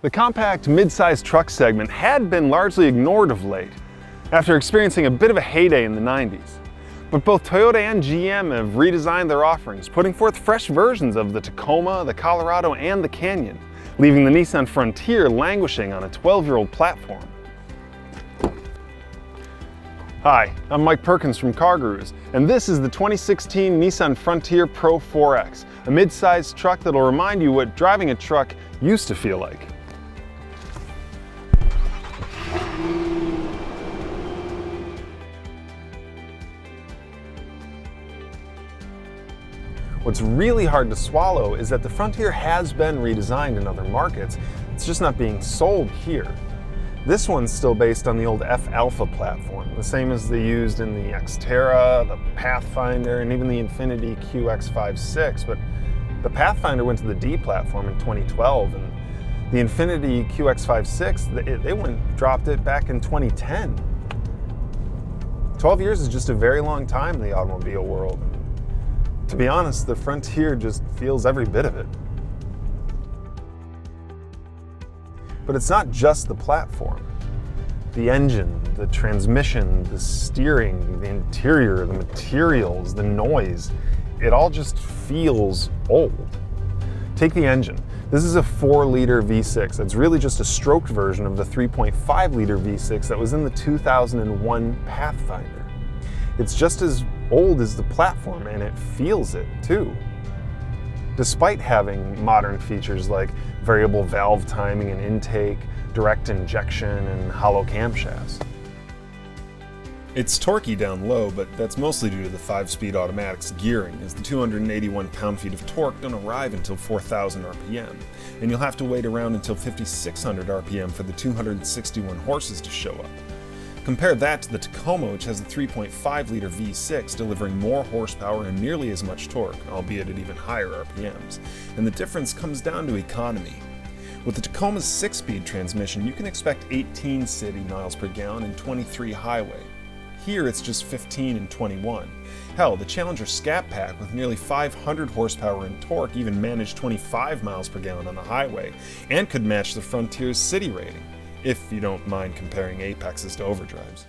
The compact mid-size truck segment had been largely ignored of late, after experiencing a bit of a heyday in the 90s. But both Toyota and GM have redesigned their offerings, putting forth fresh versions of the Tacoma, the Colorado, and the Canyon, leaving the Nissan Frontier languishing on a 12-year-old platform. Hi, I'm Mike Perkins from CarGurus, and this is the 2016 Nissan Frontier Pro 4X, a mid-sized truck that'll remind you what driving a truck used to feel like. What's really hard to swallow is that the Frontier has been redesigned in other markets. It's just not being sold here. This one's still based on the old F-Alpha platform, the same as they used in the Xterra, the Pathfinder, and even the Infiniti QX56. But the Pathfinder went to the D platform in 2012, and the Infiniti QX56, they dropped it back in 2010. 12 years is just a very long time in the automobile world. To be honest, the Frontier just feels every bit of it. But it's not just the platform. The engine, the transmission, the steering, the interior, the materials, the noise, it all just feels old. Take the engine. This is a 4-liter V6 that's really just a stroked version of the 3.5-liter V6 that was in the 2001 Pathfinder. It's just as old as the platform, and it feels it too. Despite having modern features like variable valve timing and intake, direct injection, and hollow camshafts. It's torquey down low, but that's mostly due to the 5-speed automatic's gearing, as the 281 pound-feet of torque don't arrive until 4,000 RPM, and you'll have to wait around until 5,600 RPM for the 261 horses to show up. Compare that to the Tacoma, which has a 3.5-liter V6 delivering more horsepower and nearly as much torque, albeit at even higher RPMs, and the difference comes down to economy. With the Tacoma's 6-speed transmission, you can expect 18 city miles per gallon and 23 highway. Here it's just 15 and 21. Hell, the Challenger Scat Pack with nearly 500 horsepower and torque even managed 25 miles per gallon on the highway, and could match the Frontier's city rating, if you don't mind comparing apexes to overdrives.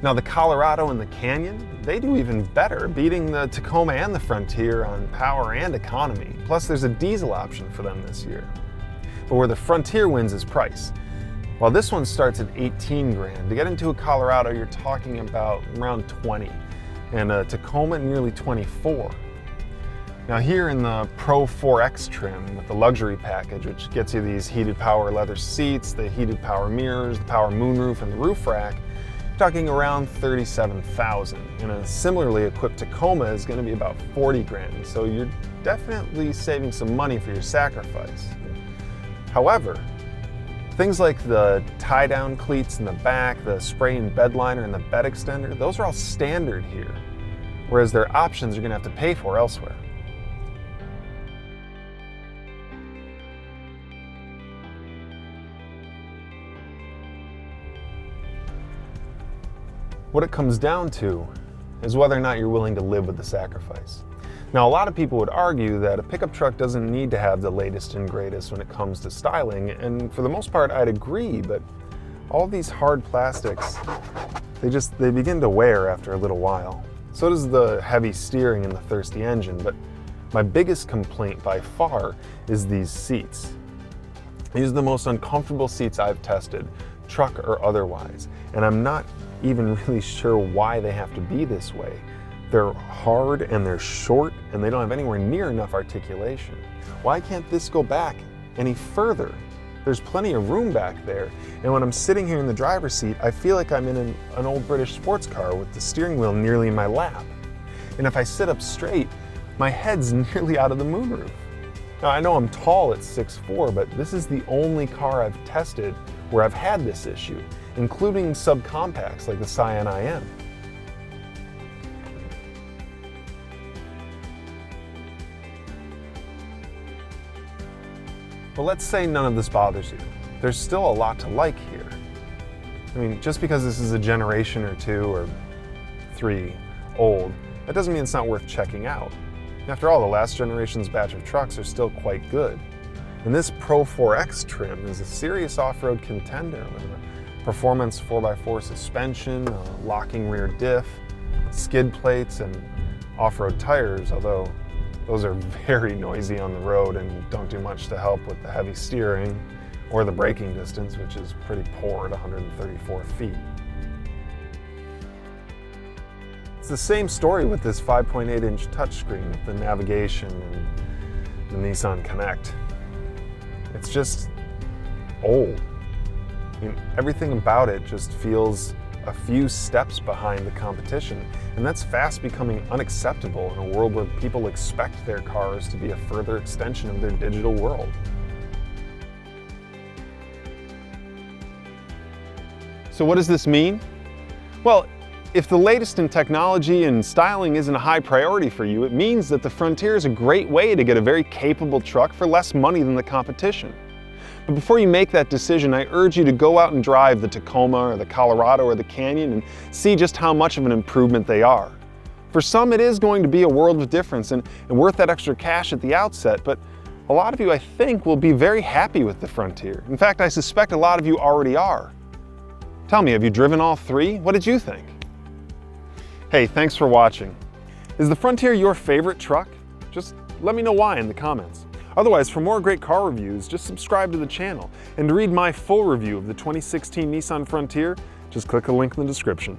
Now the Colorado and the Canyon, they do even better, beating the Tacoma and the Frontier on power and economy. Plus there's a diesel option for them this year. But where the Frontier wins is price. While this one starts at 18 grand, to get into a Colorado you're talking about around 20, and a Tacoma nearly 24. Now here in the Pro 4X trim with the luxury package, which gets you these heated power leather seats, the heated power mirrors, the power moonroof, and the roof rack, you're talking around 37,000. And a similarly equipped Tacoma is going to be about 40 grand, so you're definitely saving some money for your sacrifice. However, things like the tie-down cleats in the back, the spray and bed liner, and the bed extender, those are all standard here, whereas their options you're going to have to pay for elsewhere. What it comes down to is whether or not you're willing to live with the sacrifice. Now, a lot of people would argue that a pickup truck doesn't need to have the latest and greatest when it comes to styling, and for the most part, I'd agree, but all these hard plastics, they begin to wear after a little while. So does the heavy steering and the thirsty engine, but my biggest complaint by far is these seats. These are the most uncomfortable seats I've tested, truck or otherwise, and I'm not even really sure why they have to be this way. They're hard and they're short and they don't have anywhere near enough articulation. Why can't this go back any further? There's plenty of room back there, and when I'm sitting here in the driver's seat, I feel like I'm in an old British sports car with the steering wheel nearly in my lap. And if I sit up straight, my head's nearly out of the moonroof. Now I know I'm tall at 6'4", but this is the only car I've tested where I've had this issue, including subcompacts like the Scion IM. But let's say none of this bothers you. There's still a lot to like here. I mean, just because this is a generation or 2 or 3 old, that doesn't mean it's not worth checking out. After all, the last generation's batch of trucks are still quite good. And this Pro 4X trim is a serious off-road contender with a performance 4x4 suspension, a locking rear diff, skid plates, and off-road tires, although those are very noisy on the road and don't do much to help with the heavy steering or the braking distance, which is pretty poor at 134 feet. It's the same story with this 5.8-inch touchscreen with the navigation and the Nissan Connect. It's just old. I mean, everything about it just feels a few steps behind the competition, and that's fast becoming unacceptable in a world where people expect their cars to be a further extension of their digital world. So what does this mean? Well, if the latest in technology and styling isn't a high priority for you, it means that the Frontier is a great way to get a very capable truck for less money than the competition. But before you make that decision, I urge you to go out and drive the Tacoma or the Colorado or the Canyon and see just how much of an improvement they are. For some, it is going to be a world of difference and worth that extra cash at the outset, but a lot of you, I think, will be very happy with the Frontier. In fact, I suspect a lot of you already are. Tell me, have you driven all three? What did you think? Hey, thanks for watching. Is the Frontier your favorite truck? Just let me know why in the comments. Otherwise, for more great car reviews, just subscribe to the channel. And to read my full review of the 2016 Nissan Frontier, just click the link in the description.